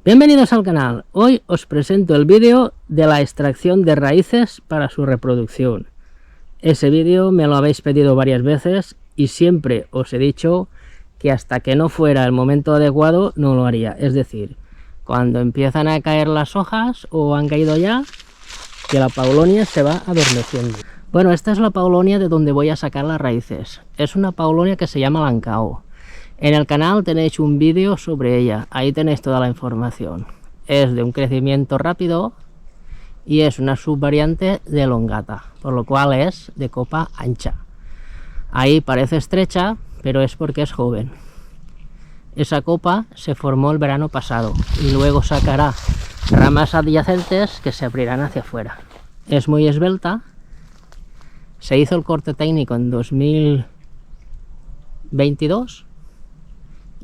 Bienvenidos al canal. Hoy os presento el vídeo de la extracción de raíces para su reproducción. Ese vídeo me lo habéis pedido varias veces y siempre os he dicho que hasta que no fuera el momento adecuado no lo haría. Es decir, cuando empiezan a caer las hojas o han caído ya, que la paulonia se va adormeciendo. Bueno, esta es la paulonia de donde voy a sacar las raíces. Es una paulonia que se llama Lancao. En el canal tenéis un vídeo sobre ella, ahí tenéis toda la información. Es de un crecimiento rápido y es una subvariante de longata, por lo cual es de copa ancha. Ahí parece estrecha, pero es porque es joven. Esa copa se formó el verano pasado y luego sacará ramas adyacentes que se abrirán hacia afuera. Es muy esbelta. Se hizo el corte técnico en 2022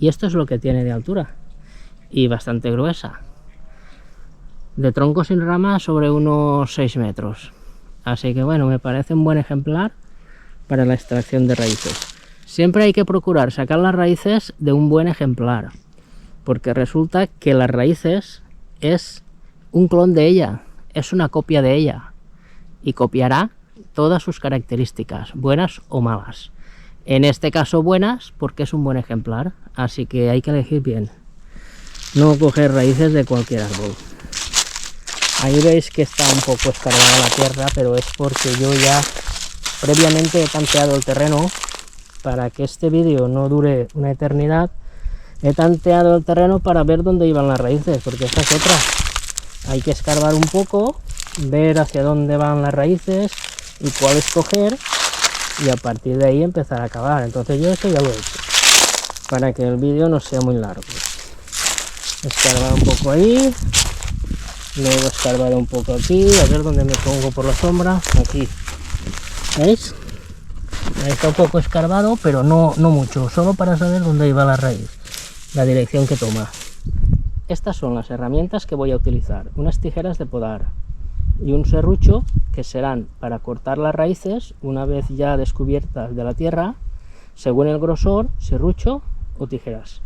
y esto es lo que tiene de altura y bastante gruesa. De tronco sin ramas sobre unos 6 metros. Así que bueno, me parece un buen ejemplar para la extracción de raíces. Siempre hay que procurar sacar las raíces de un buen ejemplar, porque resulta que las raíces es un clon de ella, es una copia de ella y copiará todas sus características, buenas o malas. En este caso buenas porque es un buen ejemplar, así que hay que elegir bien. No coger raíces de cualquier árbol. Ahí veis que está un poco escarbada la tierra, pero es porque yo ya previamente he tanteado el terreno. Para que este vídeo no dure una eternidad, he tanteado el terreno para ver dónde iban las raíces, porque esta es otra. Hay que escarbar un poco, ver hacia dónde van las raíces y cuál escoger, y a partir de ahí empezar a cavar. Entonces yo eso ya lo he hecho, para que el vídeo no sea muy largo. Escarbar un poco ahí, luego escarbar un poco aquí, a ver dónde me pongo por la sombra, aquí, ¿veis? Ahí está un poco escarbado, pero no mucho, solo para saber dónde iba la raíz, la dirección que toma. Estas son las herramientas que voy a utilizar: unas tijeras de podar y un serrucho, que serán para cortar las raíces una vez ya descubiertas de la tierra, según el grosor, serrucho o tijeras.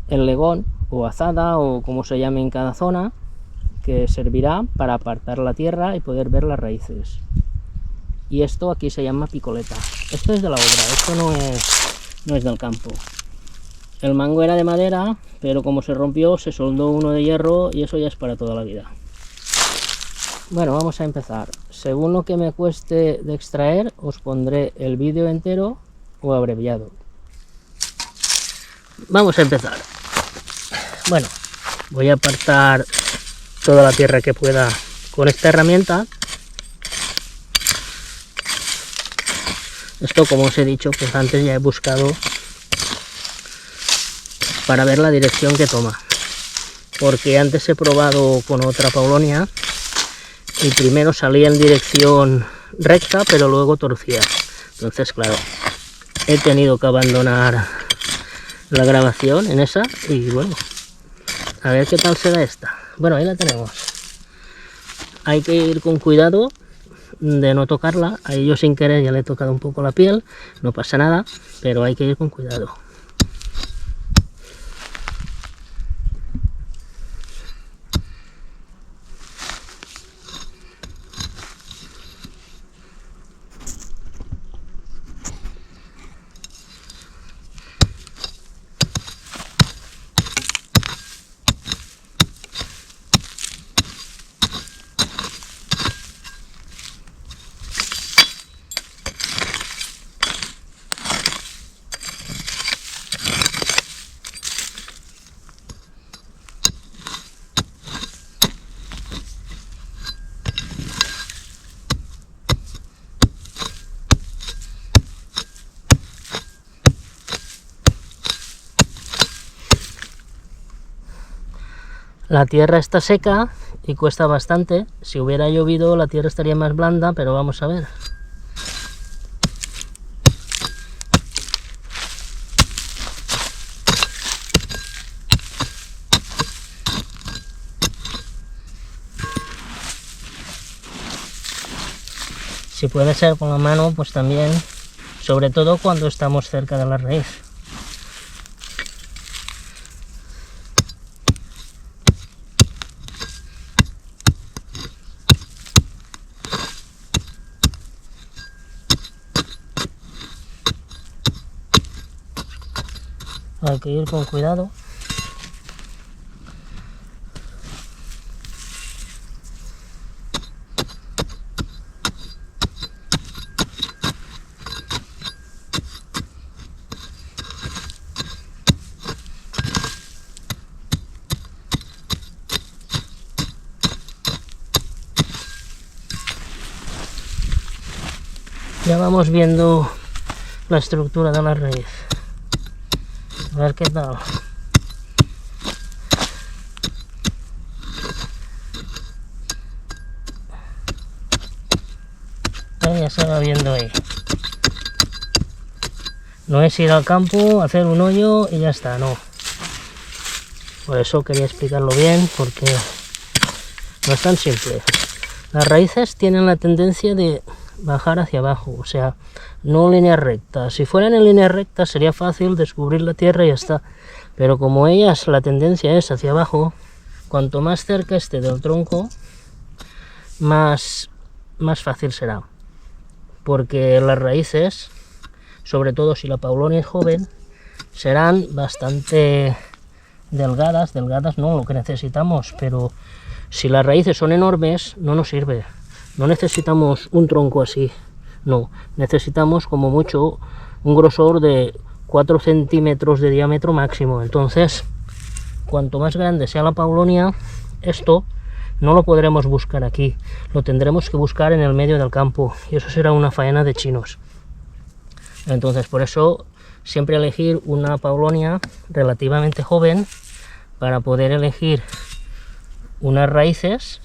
El legón o azada, o como se llame en cada zona, que servirá para apartar la tierra y poder ver las raíces. Y esto aquí se llama picoleta. Esto es de la obra, esto no es del campo. El mango era de madera, pero como se rompió se soldó uno de hierro y eso ya es para toda la vida. Bueno, vamos a empezar. Según lo que me cueste de extraer, os pondré el vídeo entero o abreviado. Vamos a empezar. Bueno, voy a apartar toda la tierra que pueda con esta herramienta. Esto, como os he dicho, pues antes ya he buscado para ver la dirección que toma, porque antes he probado con otra paulonia y primero salía en dirección recta, pero luego torcía. Entonces, claro, he tenido que abandonar la grabación en esa y bueno, a ver qué tal será esta. Bueno, ahí la tenemos. Hay que ir con cuidado de no tocarla. Ahí yo sin querer ya le he tocado un poco la piel, no pasa nada, pero hay que ir con cuidado. La tierra está seca y cuesta bastante. Si hubiera llovido la tierra estaría más blanda, pero vamos a ver. Si puede ser con la mano, pues también, sobre todo cuando estamos cerca de la raíz. Hay que ir con cuidado. Ya vamos viendo la estructura de la raíz. A ver qué tal. Ya se va viendo ahí. No es ir al campo, hacer un hoyo y ya está, no. Por eso quería explicarlo bien, porque no es tan simple. Las raíces tienen la tendencia de bajar hacia abajo, o sea, no línea recta. Si fueran en línea recta sería fácil descubrir la tierra y ya está, pero como ellas la tendencia es hacia abajo, cuanto más cerca esté del tronco, más fácil será, porque las raíces, sobre todo si la paulonia es joven, serán bastante delgadas no lo que necesitamos, pero si las raíces son enormes no nos sirve. No necesitamos un tronco así, no, necesitamos como mucho un grosor de 4 centímetros de diámetro máximo. Entonces, cuanto más grande sea la paulonia, esto no lo podremos buscar aquí, lo tendremos que buscar en el medio del campo, y eso será una faena de chinos. Entonces, por eso, siempre elegir una paulonia relativamente joven, para poder elegir unas raíces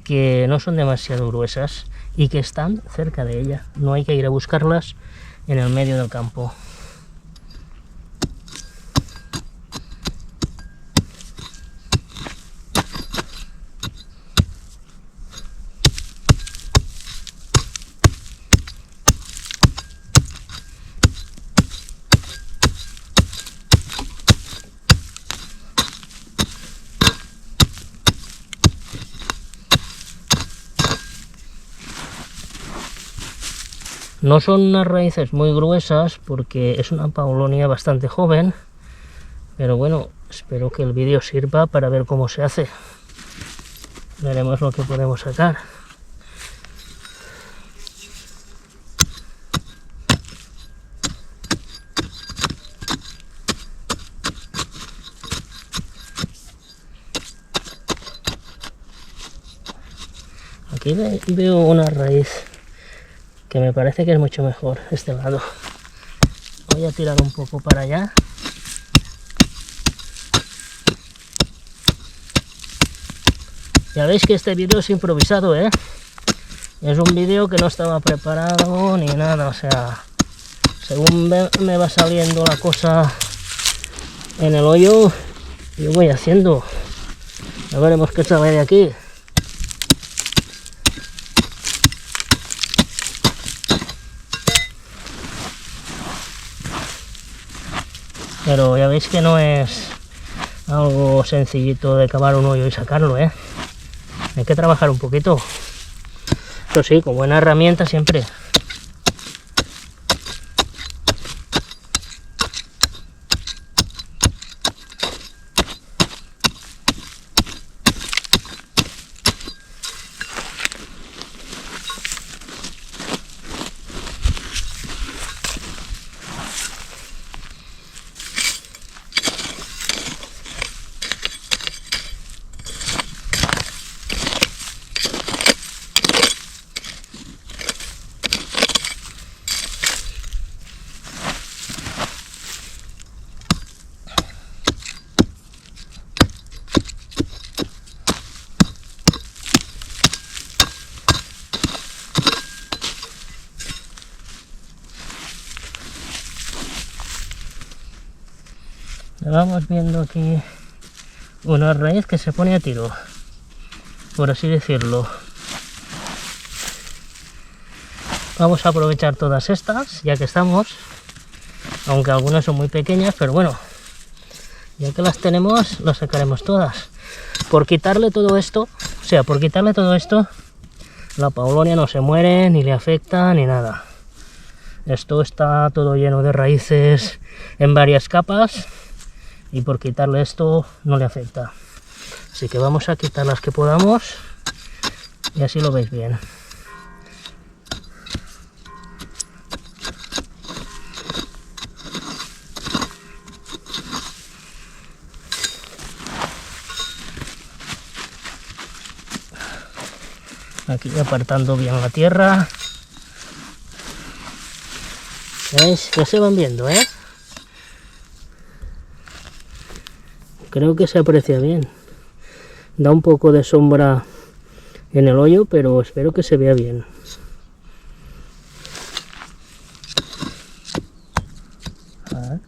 que no son demasiado gruesas y que están cerca de ella. No hay que ir a buscarlas en el medio del campo. No son unas raíces muy gruesas porque es una paulonia bastante joven, pero bueno, espero que el vídeo sirva para ver cómo se hace. Veremos lo que podemos sacar. Aquí veo una raíz que me parece que es mucho mejor, este lado. Voy a tirar un poco para allá. Ya veis que este vídeo es improvisado, ¿eh? Es un vídeo que no estaba preparado ni nada, o sea, según me va saliendo la cosa en el hoyo, yo voy haciendo. Ya veremos qué sale de aquí. Pero ya veis que no es algo sencillito de cavar un hoyo y sacarlo, ¿eh? Hay que trabajar un poquito. Eso sí, con buena herramienta siempre. Vamos viendo aquí una raíz que se pone a tiro, por así decirlo. Vamos a aprovechar todas estas, ya que estamos, aunque algunas son muy pequeñas, pero bueno, ya que las tenemos, las sacaremos todas. Por quitarle todo esto, la paulonia no se muere, ni le afecta, ni nada. Esto está todo lleno de raíces en varias capas y por quitarle esto no le afecta. Así que vamos a quitar las que podamos y así lo veis bien. Aquí apartando bien la tierra. ¿Veis? Ya se van viendo, ¿eh? Creo que se aprecia bien. Da un poco de sombra en el hoyo, pero espero que se vea bien. A ver.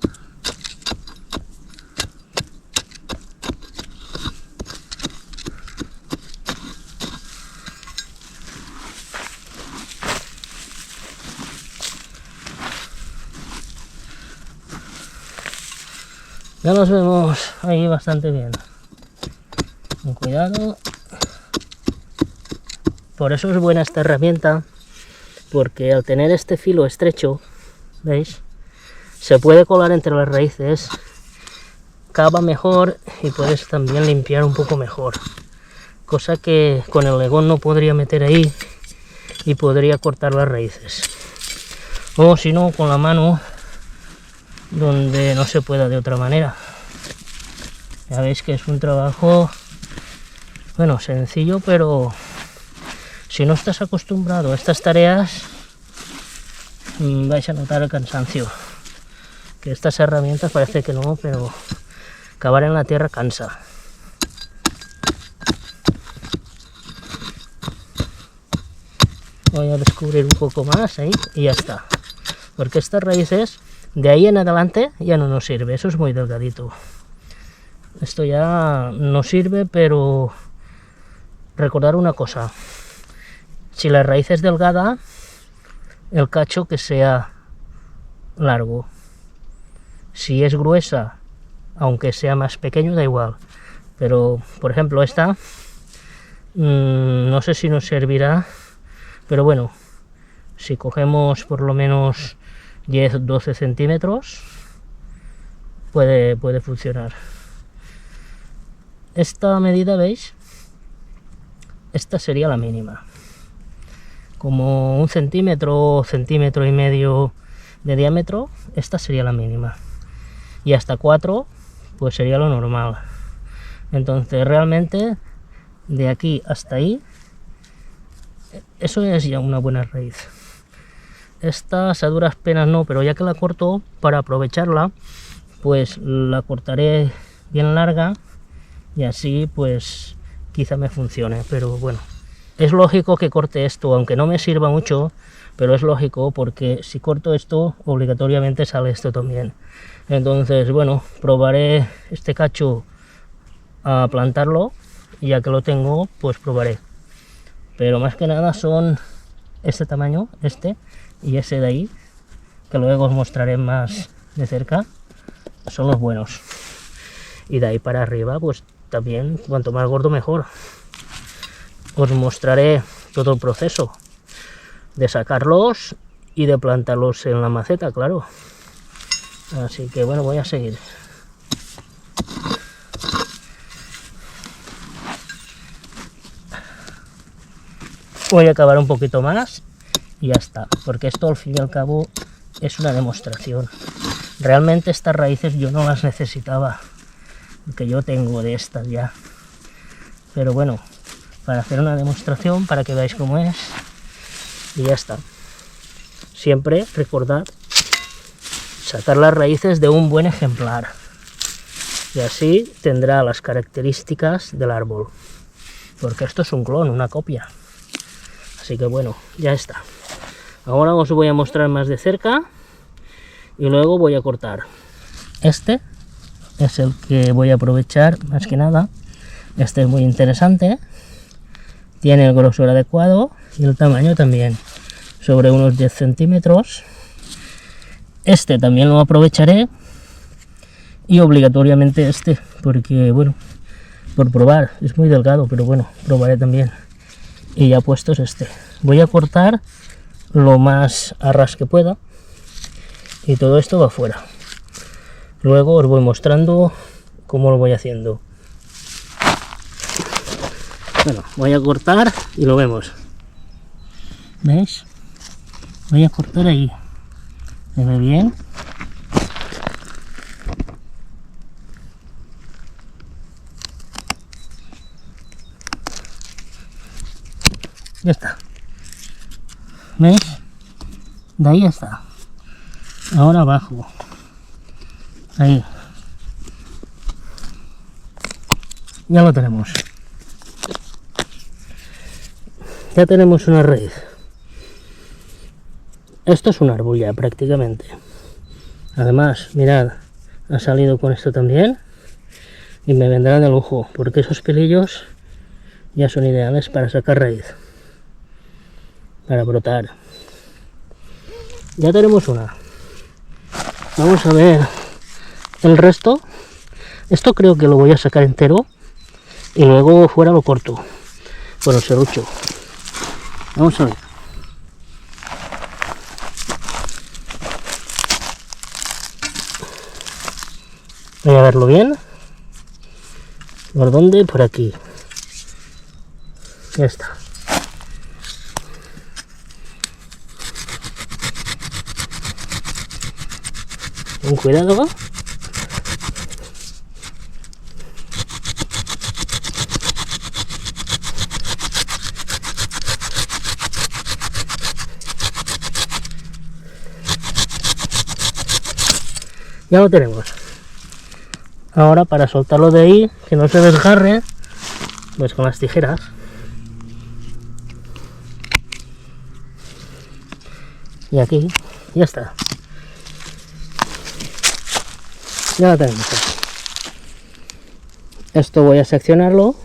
Ya nos vemos ahí bastante bien. Con cuidado. Por eso es buena esta herramienta, porque al tener este filo estrecho, ¿veis? Se puede colar entre las raíces, cava mejor y puedes también limpiar un poco mejor. Cosa que con el legón no podría meter ahí y podría cortar las raíces. O si no, con la mano, donde no se pueda de otra manera. Ya veis que es un trabajo, bueno, sencillo, pero si no estás acostumbrado a estas tareas vais a notar el cansancio. Que estas herramientas parece que no, pero cavar en la tierra cansa. Voy a descubrir un poco más ahí y ya está. Porque estas raíces de ahí en adelante ya no nos sirve, eso es muy delgadito. Esto ya no sirve, pero recordar una cosa: si la raíz es delgada, el cacho que sea largo. Si es gruesa, aunque sea más pequeño, da igual. Pero, por ejemplo, esta, no sé si nos servirá, pero bueno, si cogemos por lo menos 10-12 centímetros, puede funcionar. Esta medida, ¿veis? Esta sería la mínima. Como 1 centímetro, centímetro y medio de diámetro, esta sería la mínima. Y hasta 4, pues sería lo normal. Entonces, realmente, de aquí hasta ahí, eso es ya una buena raíz. Estas a duras penas no, pero ya que la corto, para aprovecharla, pues la cortaré bien larga y así pues quizá me funcione. Pero bueno, es lógico que corte esto, aunque no me sirva mucho, pero es lógico porque si corto esto, obligatoriamente sale esto también. Entonces, bueno, probaré este cacho a plantarlo y ya que lo tengo, pues probaré. Pero más que nada son este tamaño, este y ese de ahí, que luego os mostraré más de cerca, son los buenos. Y de ahí para arriba, pues también, cuanto más gordo mejor. Os mostraré todo el proceso de sacarlos y de plantarlos en la maceta, claro. Así que bueno, voy a seguir. Voy a acabar un poquito más y ya está, porque esto al fin y al cabo es una demostración. Realmente estas raíces yo no las necesitaba, porque yo tengo de estas ya. Pero bueno, para hacer una demostración, para que veáis cómo es, y ya está. Siempre recordad sacar las raíces de un buen ejemplar, y así tendrá las características del árbol, porque esto es un clon, una copia. Así que bueno, ya está. Ahora os voy a mostrar más de cerca y luego voy a cortar. Este es el que voy a aprovechar más que nada. Este es muy interesante, tiene el grosor adecuado y el tamaño también, sobre unos 10 centímetros. Este también lo aprovecharé y obligatoriamente este, porque bueno, por probar, es muy delgado, pero bueno, probaré también. Y ya puestos este, voy a cortar lo más a ras que pueda y todo esto va fuera. Luego os voy mostrando cómo lo voy haciendo. Bueno, voy a cortar y lo vemos. ¿Veis? Voy a cortar ahí. ¿Se ve bien? Ya está. ¿Veis? De ahí está. Ahora abajo. Ahí. Ya lo tenemos. Ya tenemos una raíz. Esto es un árbol ya prácticamente. Además, mirad, ha salido con esto también. Y me vendrá de lujo, porque esos pelillos ya son ideales para sacar raíz. Para brotar. Ya tenemos una. Vamos a ver el resto. Esto creo que lo voy a sacar entero y luego fuera lo corto con el serrucho. Vamos a ver. Voy a verlo bien. ¿Por dónde? Por aquí. Ya está. Con cuidado. Ya lo tenemos. Ahora para soltarlo de ahí, que no se desgarre, pues con las tijeras. Y aquí, ya está. Ya lo tenemos. Esto voy a seccionarlo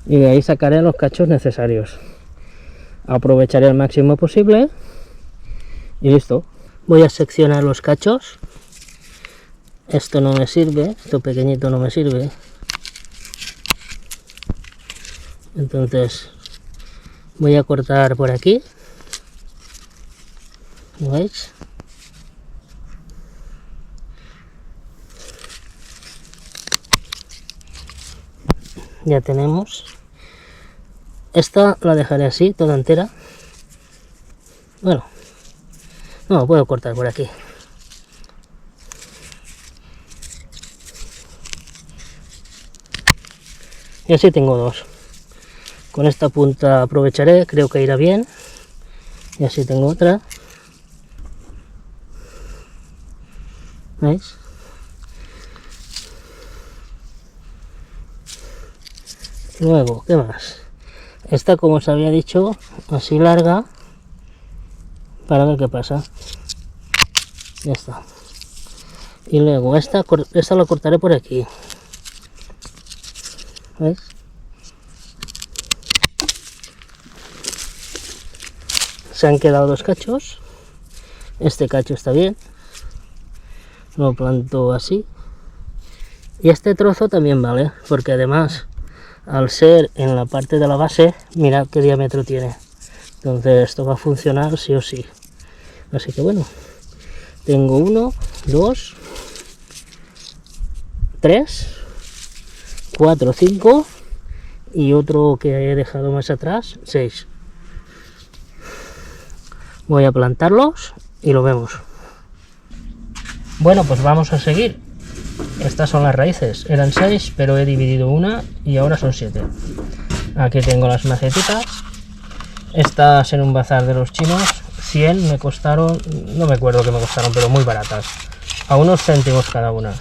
y de ahí sacaré los cachos necesarios. Aprovecharé al máximo posible y listo. Voy a seccionar los cachos. Esto no me sirve, esto pequeñito no me sirve. Entonces voy a cortar por aquí. ¿Veis? Ya tenemos. Esta la dejaré así, toda entera. Bueno, no, puedo cortar por aquí. Y así tengo dos. Con esta punta aprovecharé, creo que irá bien. Y así tengo otra. ¿Veis? Luego, ¿qué más? Esta, como os había dicho, así larga, para ver qué pasa. Ya está. Y luego esta la cortaré por aquí. ¿Veis? Se han quedado dos cachos. Este cacho está bien. Lo planto así. Y este trozo también vale, porque además, al ser en la parte de la base, mirad qué diámetro tiene. Entonces esto va a funcionar sí o sí. Así que bueno, tengo 1, 2, 3, 4, 5 y otro que he dejado más atrás, 6. Voy a plantarlos y lo vemos. Bueno, pues vamos a seguir. Estas son las raíces, eran 6, pero he dividido una y ahora son 7. Aquí tengo las macetitas. Estas en un bazar de los chinos, 100 me costaron, no me acuerdo que me costaron, pero muy baratas. A unos céntimos cada una.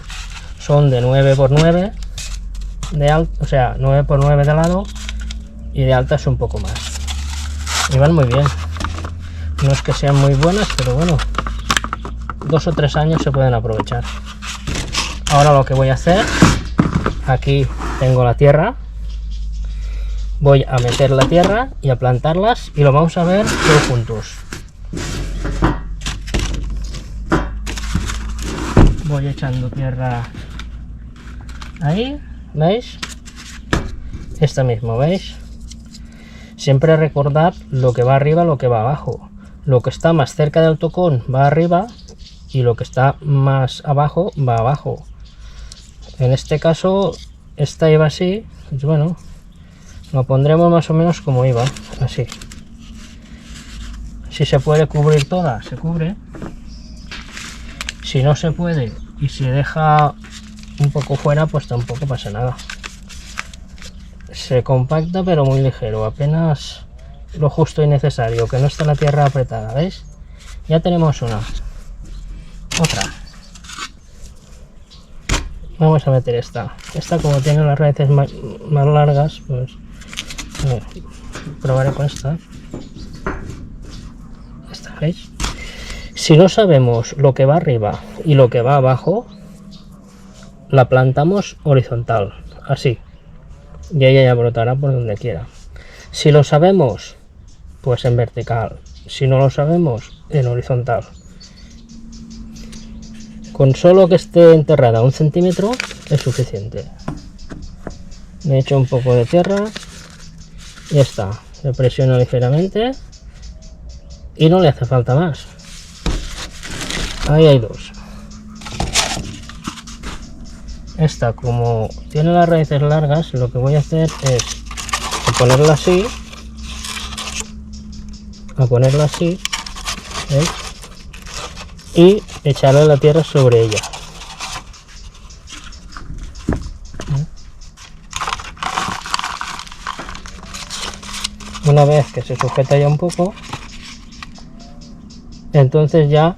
Son de 9 por 9 de alto, o sea, 9 por 9 de lado, y de alta es un poco más. Y van muy bien. No es que sean muy buenas, pero bueno, 2 o 3 años se pueden aprovechar. Ahora lo que voy a hacer, aquí tengo la tierra, voy a meter la tierra y a plantarlas y lo vamos a ver todos juntos. Voy echando tierra ahí, ¿veis? Esta mismo, ¿veis? Siempre recordad lo que va arriba, lo que va abajo. Lo que está más cerca del tocón va arriba y lo que está más abajo va abajo. En este caso esta iba así, pues bueno, lo pondremos más o menos como iba, así. Si se puede cubrir toda, se cubre. Si no se puede y se deja un poco fuera, pues tampoco pasa nada. Se compacta pero muy ligero, apenas lo justo y necesario, que no está la tierra apretada, ¿veis? Ya tenemos una. Otra. Vamos a meter esta. Esta, como tiene las raíces más largas, pues a ver, probaré con esta. Esta, ¿veis? Si no sabemos lo que va arriba y lo que va abajo, la plantamos horizontal, así, y ella ya brotará por donde quiera. Si lo sabemos, pues en vertical. Si no lo sabemos, en horizontal. Con solo que esté enterrada 1 centímetro es suficiente. Le echo un poco de tierra, ya está. Le presiono ligeramente y no le hace falta más. Ahí hay dos. Esta, como tiene las raíces largas, lo que voy a hacer es ponerla así, ¿veis? Y echarle la tierra sobre ella. Una vez que se sujeta ya un poco, entonces ya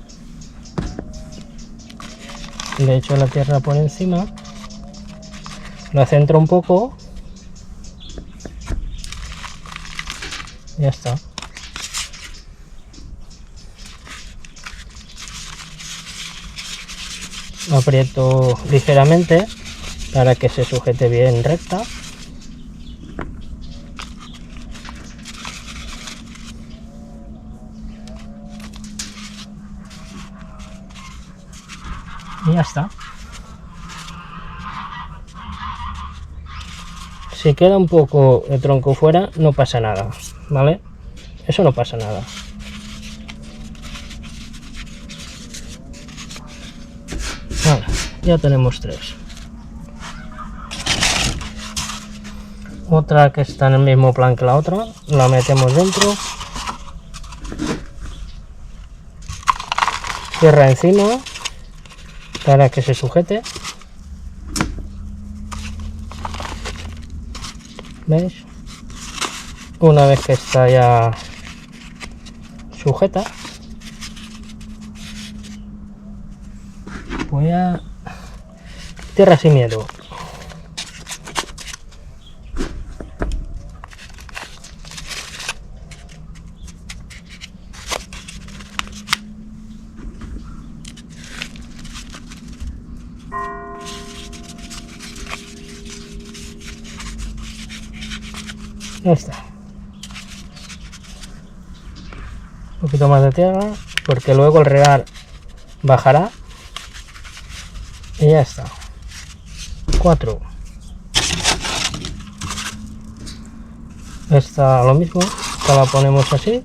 le echo la tierra por encima, la centro un poco, ya está. Aprieto ligeramente para que se sujete bien recta. Y ya está. Si queda un poco de tronco fuera, no pasa nada, ¿vale? Eso no pasa nada. Vale, ya tenemos 3. Otra que está en el mismo plan que la otra, la metemos dentro. Tierra encima para que se sujete. ¿Veis? Una vez que está ya sujeta, voy a... Tierra sin miedo. Ya está. Un poquito más de tierra, porque luego el regar bajará. Y ya está. 4. Esta lo mismo, esta la ponemos así.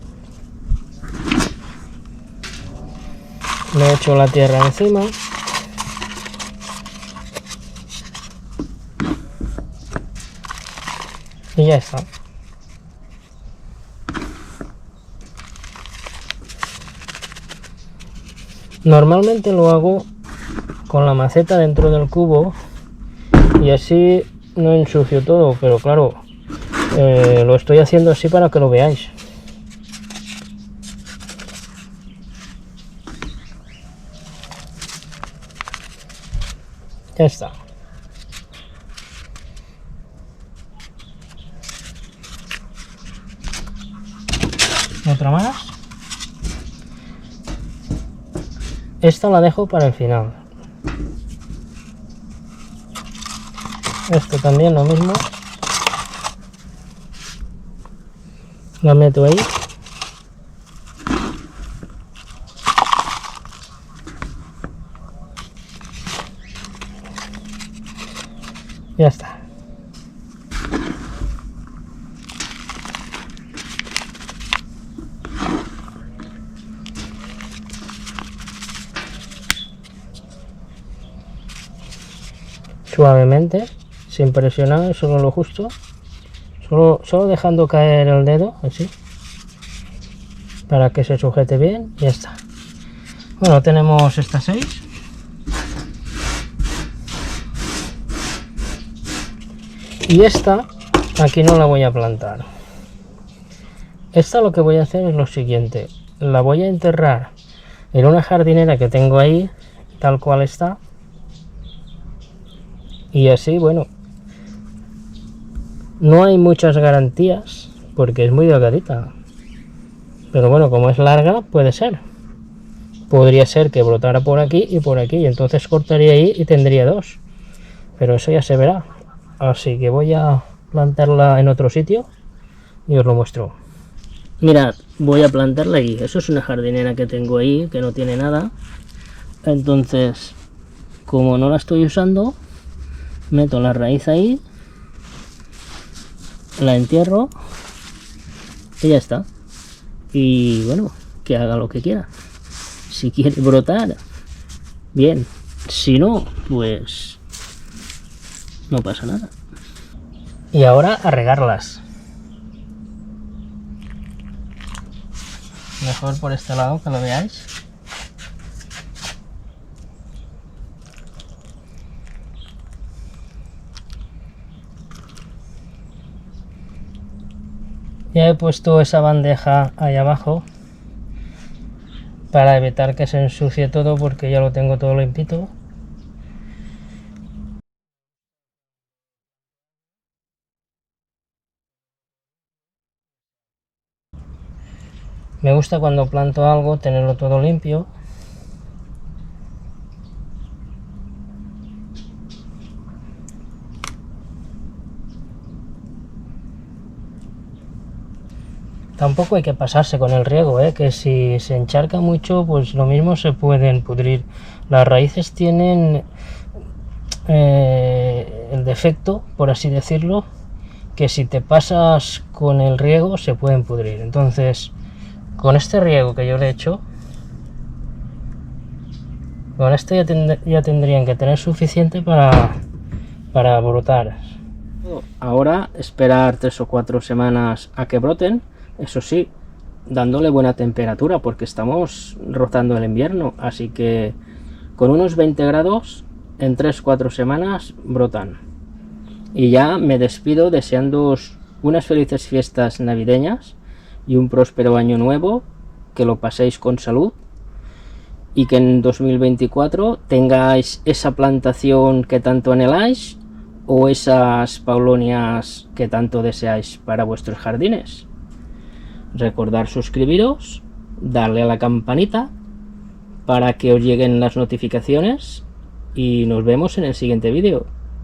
Le echo la tierra encima. Y ya está. Normalmente lo hago con la maceta dentro del cubo y así no ensucio todo, pero claro, lo estoy haciendo así para que lo veáis. Ya está. Otra más. Esta la dejo para el final. Esto también lo mismo. La meto ahí. Ya está. suavemente, sin presionar, solo lo justo, solo dejando caer el dedo, así, para que se sujete bien, y ya está. Bueno, tenemos estas 6. Y esta, aquí no la voy a plantar. Esta lo que voy a hacer es lo siguiente. La voy a enterrar en una jardinera que tengo ahí, tal cual está. Y así, bueno, no hay muchas garantías, porque es muy delgadita. Pero bueno, como es larga, puede ser. Podría ser que brotara por aquí, y entonces cortaría ahí y tendría 2. Pero eso ya se verá. Así que voy a plantarla en otro sitio y os lo muestro. Mirad, voy a plantarla ahí. Eso es una jardinera que tengo ahí, que no tiene nada. Entonces, como no la estoy usando, meto la raíz ahí, la entierro y ya está. Y bueno, que haga lo que quiera. Si quiere brotar, bien. Si no, pues no pasa nada. Y ahora a regarlas. Mejor por este lado, que lo veáis. Ya he puesto esa bandeja ahí abajo para evitar que se ensucie todo, porque ya lo tengo todo limpito. Me gusta cuando planto algo tenerlo todo limpio. Tampoco hay que pasarse con el riego, que si se encharca mucho, pues lo mismo se pueden pudrir. Las raíces tienen el defecto, por así decirlo, que si te pasas con el riego se pueden pudrir. Entonces, con este riego que yo le he hecho, con esto ya tendrían que tener suficiente para brotar. Ahora esperar 3 o 4 semanas a que broten, eso sí, dándole buena temperatura, porque estamos rozando el invierno, así que con unos 20 grados en 3-4 semanas brotan. Y ya me despido deseándoos unas felices fiestas navideñas y un próspero año nuevo, que lo paséis con salud y que en 2024 tengáis esa plantación que tanto anheláis o esas paulonias que tanto deseáis para vuestros jardines. Recordad suscribiros, darle a la campanita para que os lleguen las notificaciones y nos vemos en el siguiente vídeo.